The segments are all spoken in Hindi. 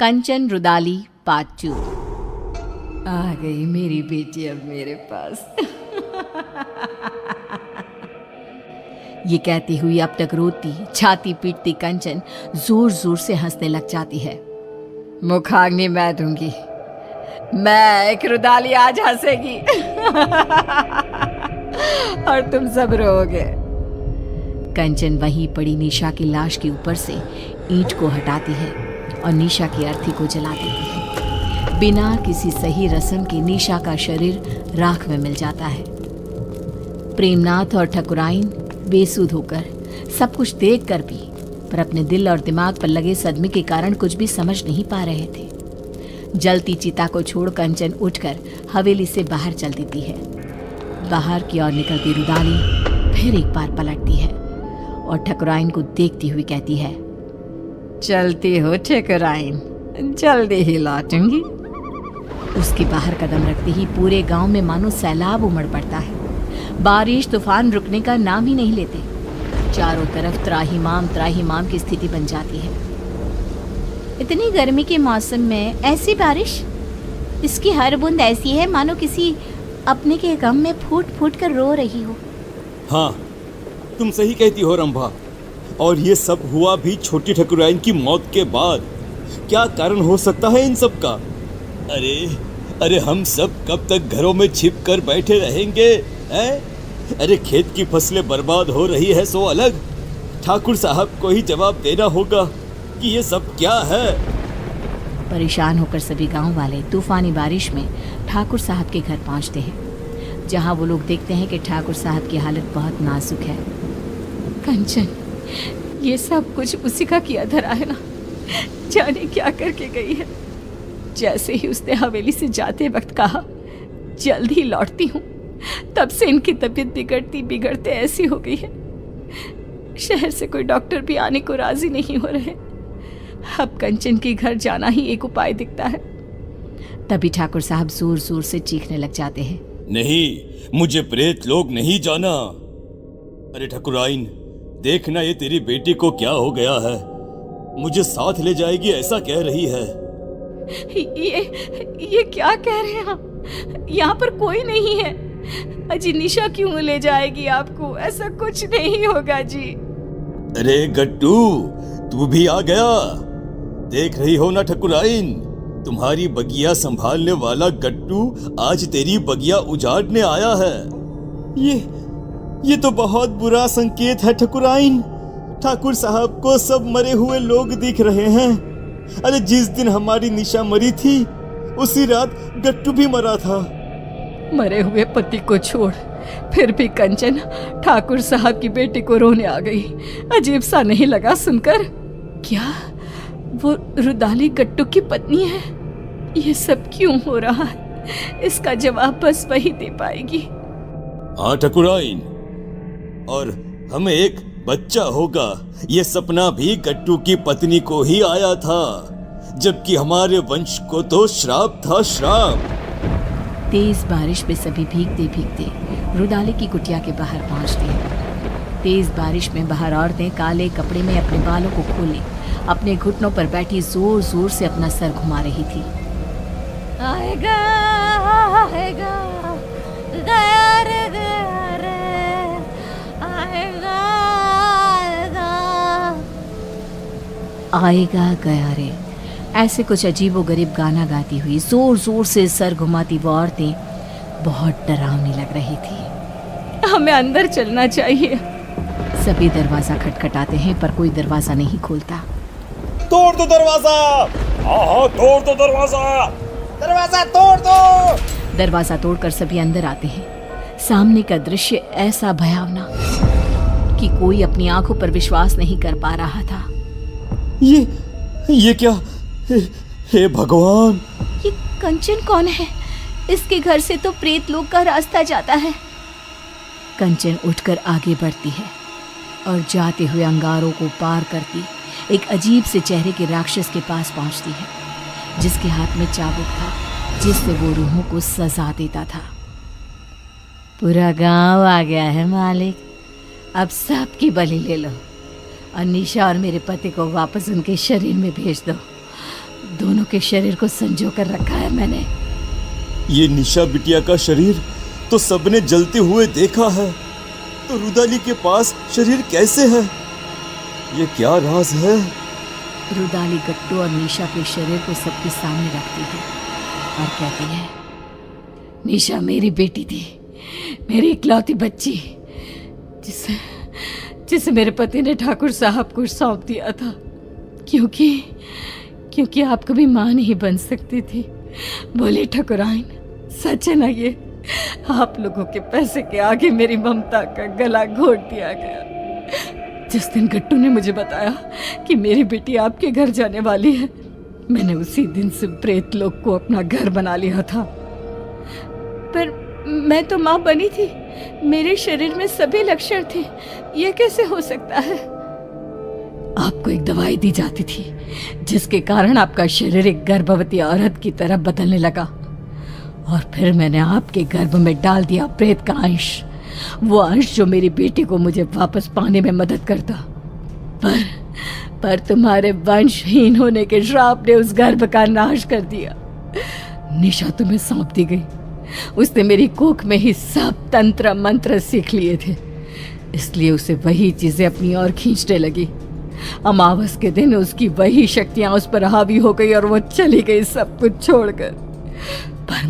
कंचन रुदाली पार्ट 2। आ गई मेरी बेटी अब मेरे पास। ये कहती हुई अब तक रोती छाती पीटती कंचन जोर जोर से हंसने लग जाती है। मुखाग्नि मैं दूंगी, मैं एक रुदाली आज हंसेगी और तुम सब रोओगे। कंचन वहीं पड़ी निशा की लाश के ऊपर से ईंट को हटाती है और निशा की अर्थी को जला देती है। बिना किसी सही रस्म के निशा का शरीर राख में मिल जाता है। प्रेमनाथ और ठकुराइन बेसुध होकर सब कुछ देख कर भी पर अपने दिल और दिमाग पर लगे सदमे के कारण कुछ भी समझ नहीं पा रहे थे। जलती चिता को छोड़ कंचन उठकर हवेली से बाहर चल देती है। बाहर की ओर निकलती रुदाली फिर एक बार पलटती है और ठकुराइन को देखती हुई कहती है, चलती हो ठकुराइन, जल्दी ही लौटूंगी। उसके बाहर कदम रखते ही पूरे गांव में मानो सैलाब उमड़ पड़ता है। बारिश तूफान रुकने का नाम ही नहीं लेते। चारों तरफ त्राहिमाम की स्थिति बन जाती है। इतनी गर्मी के मौसम में ऐसी बारिश, इसकी हर बूंद ऐसी है मानो किसी अपने के गम में फूट फूट कर रो रही हो। हाँ, तुम सही कहती हो रंभा। और ये सब हुआ भी छोटी ठकुराइन की मौत के बाद। क्या कारण हो सकता है इन सब का? अरे हम सब कब तक घरों में छिप कर बैठे रहेंगे हैं? अरे खेत की फसलें बर्बाद हो रही है सो अलग, ठाकुर साहब को ही जवाब देना होगा कि ये सब क्या है। परेशान होकर सभी गांव वाले तूफानी बारिश में ठाकुर साहब के घर पहुंचते हैं, जहां वो लोग देखते हैं कि ठाकुर साहब की हालत बहुत नाजुक है। कंचन, ये सब कुछ उसी का किया धरा है ना, जाने क्या करके गई है। जैसे ही उसने हवेली से जाते वक्त कहा जल्द ही लौटती हूँ, तब से इनकी तबीयत बिगड़ते ऐसी हो गई है। शहर से कोई डॉक्टर भी आने को राजी नहीं हो रहे। अब कंचन के घर जाना ही एक उपाय दिखता है। तभी ठाकुर साहब जोर जोर से चीखने लग जाते हैं, नहीं, मुझे प्रेत लोग नहीं जाना। अरे ठकुराइन, देखना ये तेरी बेटी को क्या हो गया है। मुझे साथ ले जाएगी ऐसा कह रही है। ये क्या कह रहे हैं आप? यहाँ पर कोई नहीं है। अजी निशा क्यों ले जाएगी आपको? ऐसा कुछ नहीं होगा जी। अरे गट्टू, तू भी आ गया। देख रही हो ना ठकुराइन, तुम्हारी बगिया संभालने वाला गट्टू आज तेरी बगिया उजाड़ने आया है। ये तो बहुत बुरा संकेत है ठकुराइन। ठाकुर साहब को सब मरे हुए लोग दिख रहे हैं। अरे जिस दिन हमारी निशा मरी थी उसी रात गट्टू भी मरा था। मरे हुए पति को छोड़ फिर भी कंचन ठाकुर साहब की बेटी को रोने आ गई। अजीब सा नहीं लगा सुनकर? क्या वो रुदाली गट्टू की पत्नी है? ये सब क्यों हो रहा है? इसका जवाब बस वही दे पाएगी। हाँ ठकुराइन, और हमें एक बच्चा होगा, ये सपना भी गट्टू की पत्नी को ही आया था, जबकि हमारे वंश को तो श्राप था, श्राप। तेज बारिश में सभी भीगते भीगते रुदाली की कुटिया के बाहर पहुंचते हैं। तेज बारिश में बाहर औरतें काले कपड़े में अपने बालों को खोले अपने घुटनों पर बैठी जोर जोर से अपना सर घुमा रही थी। आएगा आएगा गया रे गया रे, आएगा आएगा गया रे, ऐसे कुछ अजीबोगरीब गाना गाती हुई जोर जोर से सर घुमाती वो औरतें बहुत डरावनी लग रही थी। हमें अंदर चलना चाहिए। सभी दरवाजा खटखटाते हैं पर कोई दरवाजा नहीं खोलता। तोड़ दो दरवाजा। हाँ, तोड़ दो दरवाजा। दरवाजा तोड़ दो। दरवाजा तोड़कर सभी अंदर आते हैं। सामने का दृश्य ऐसा भयावना कि कोई अपनी आंखों पर विश्वास नहीं कर पा रहा था। ये क्या? हे भगवान, ये कंचन कौन है? इसके घर से तो प्रेत लोग का रास्ता जाता है। कंचन उठकर आगे बढ़ती है और जाते हुए अंगारों को पार करती एक अजीब से चेहरे के राक्षस के पास पहुंचती है, जिसके हाथ में चाबुक था जिससे वो रूहों को सजा देता था। पूरा गांव आ गया है मालिक, अब सबकी बलि ले लो और निशा और मेरे पति को वापस उनके शरीर में भेज दो। दोनों के शरीर को संजो कर रखा है मैंने। ये निशा बिटिया का शरीर तो सबने जलते हुए देखा है, तो रुदाली के पास शरीर कैसे है? ये क्या राज है? रुदाली गट्टू और निशा के शरीर को सबके सामने रखती है और कहती है, निशा मेरी बेटी थी, मेरी इकलौती बच्ची, जिसे मेरे पति ने ठाकुर साहब को सौंप दिया था, क्योंकि आप कभी मां नहीं बन सकती थी। बोले ठकुराइन, सच है ना ये? आप लोगों के पैसे के आगे मेरी ममता का गला घोट दिया गया। जिस दिन गट्टू ने मुझे बताया कि मेरी बेटी आपके घर जाने वाली है, मैंने उसी दिन से प्रेत लोक को अपना घर बना लिया था। पर मैं तो मां बनी थी, मेरे शरीर में सभी लक्षण थे, यह कैसे हो सकता है? आपको एक दवाई दी जाती थी जिसके कारण आपका शरीर एक गर्भवती औरत की तरह बदलने लगा, और फिर मैंने आपके गर्भ में डाल दिया प्रेत का अंश, वो अंश जो मेरी बेटी को मुझे वापस पाने में मदद करता। पर तुम्हारे वंशहीन होने के श्राप ने उस गर्भ का नाश कर दिया। निशा तुम्हें सौंप दी गई, उसने मेरी कोख में ही सब तंत्र मंत्र सीख लिए थे, इसलिए उसे वही चीजें अपनी ओर खींचने लगी। अमावस के दिन उसकी वही शक्तियां उस पर हावी हो गई और वो चली गई सब कुछ छोड़कर। पर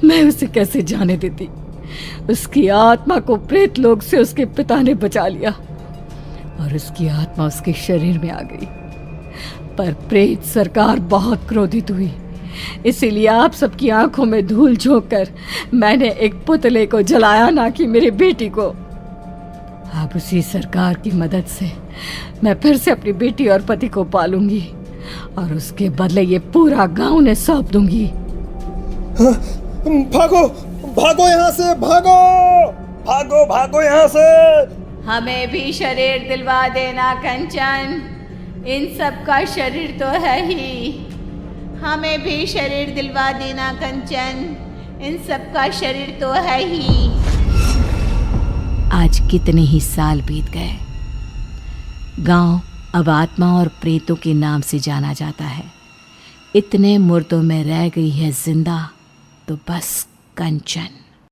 मैं उसे कैसे जाने देती? उसकी आत्मा को प्रेत लोक से उसके पिता ने बचा लिया और उसकी आत्मा उसके शरीर में आ गई। पर प्रेत सरकार बहुत क्रोधित हुई, इसीलिए आप सबकी आंखों में धूल झोंककर मैंने एक पुतले को जलाया, ना कि मेरी बेटी को। अब उसी सरकार की मदद से मैं फिर से अपनी बेटी और पति को पालूंगी और उसके बदले ये पूरा गांव उन्हें सौंप दूंगी। भागो भागो यहाँ से, भागो भागो भागो यहाँ से। हमें भी शरीर दिलवा देना कंचन, इन सब का शरीर तो है ही। हमें भी शरीर दिलवा देना कंचन, इन सब का शरीर तो है ही। आज कितने ही साल बीत गए, गांव अब आत्मा और प्रेतों के नाम से जाना जाता है। इतने मुर्दों में रह गई है जिंदा तो बस कंचन।